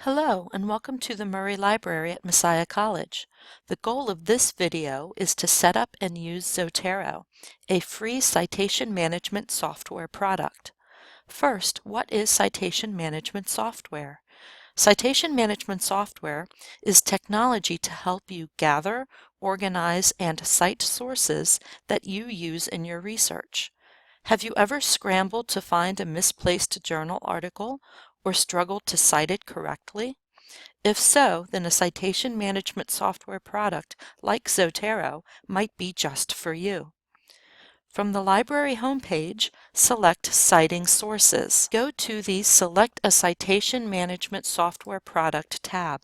Hello and welcome to the Murray Library at Messiah College. The goal of this video is to set up and use Zotero, a free citation management software product. First, what is citation management software? Citation management software is technology to help you gather, organize, and cite sources that you use in your research. Have you ever scrambled to find a misplaced journal article or struggled to cite it correctly? If so, then a citation management software product like Zotero might be just for you. From the library homepage, select Citing Sources. Go to the Select a Citation Management Software Product tab.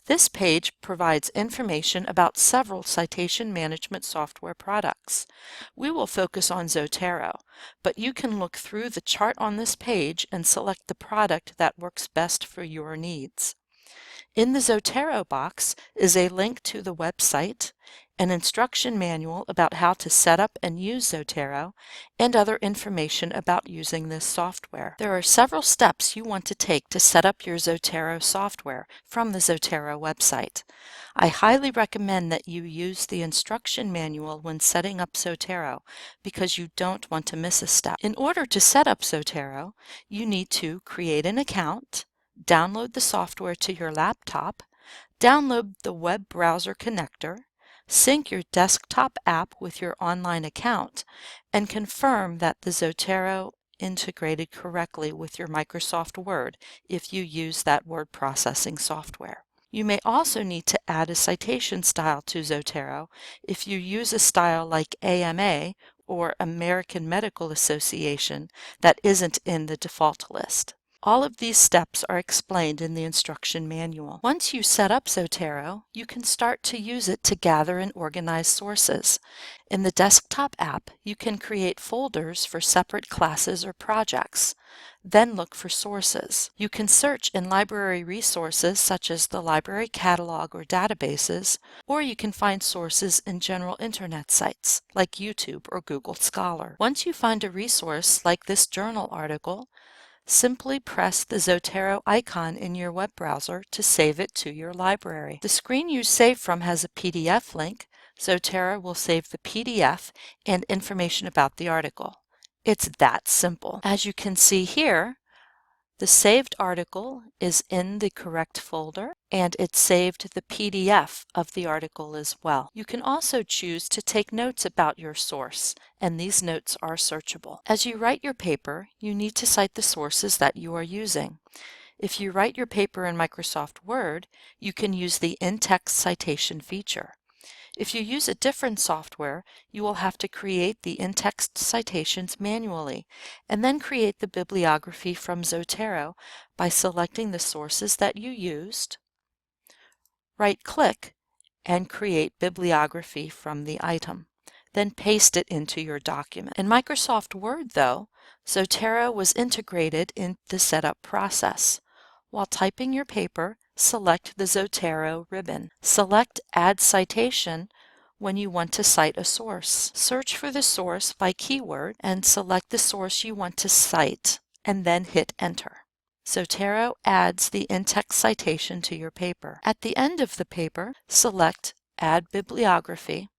This page provides information about several citation management software products. We will focus on Zotero, but you can look through the chart on this page and select the product that works best for your needs. In the Zotero box is a link to the website, an instruction manual about how to set up and use Zotero, and other information about using this software. There are several steps you want to take to set up your Zotero software from the Zotero website. I highly recommend that you use the instruction manual when setting up Zotero because you don't want to miss a step. In order to set up Zotero, you need to create an account, download the software to your laptop, download the web browser connector, sync your desktop app with your online account, and confirm that the Zotero integrated correctly with your Microsoft Word if you use that word processing software. You may also need to add a citation style to Zotero if you use a style like AMA or American Medical Association that isn't in the default list. All of these steps are explained in the instruction manual. Once you set up Zotero, you can start to use it to gather and organize sources. In the desktop app, you can create folders for separate classes or projects. Then look for sources. You can search in library resources such as the library catalog or databases, or you can find sources in general internet sites like YouTube or Google Scholar. Once you find a resource like this journal article, simply press the Zotero icon in your web browser to save it to your library. The screen you save from has a PDF link. Zotero will save the PDF and information about the article. It's that simple. As you can see here, the saved article is in the correct folder, and it saved the PDF of the article as well. You can also choose to take notes about your source, and these notes are searchable. As you write your paper, you need to cite the sources that you are using. If you write your paper in Microsoft Word, you can use the in-text citation feature. If you use a different software, you will have to create the in-text citations manually, and then create the bibliography from Zotero by selecting the sources that you used, right-click, and create bibliography from the item. Then paste it into your document. In Microsoft Word, though, Zotero was integrated in the setup process. While typing your paper, select the Zotero ribbon. Select Add Citation when you want to cite a source. Search for the source by keyword and select the source you want to cite, and then hit Enter. Zotero adds the in-text citation to your paper. At the end of the paper, select Add Bibliography,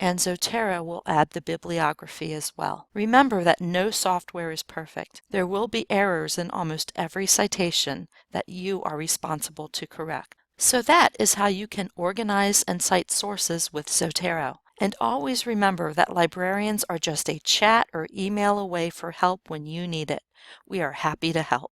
and Zotero will add the bibliography as well. Remember that no software is perfect. There will be errors in almost every citation that you are responsible to correct. So that is how you can organize and cite sources with Zotero. And always remember that librarians are just a chat or email away for help when you need it. We are happy to help.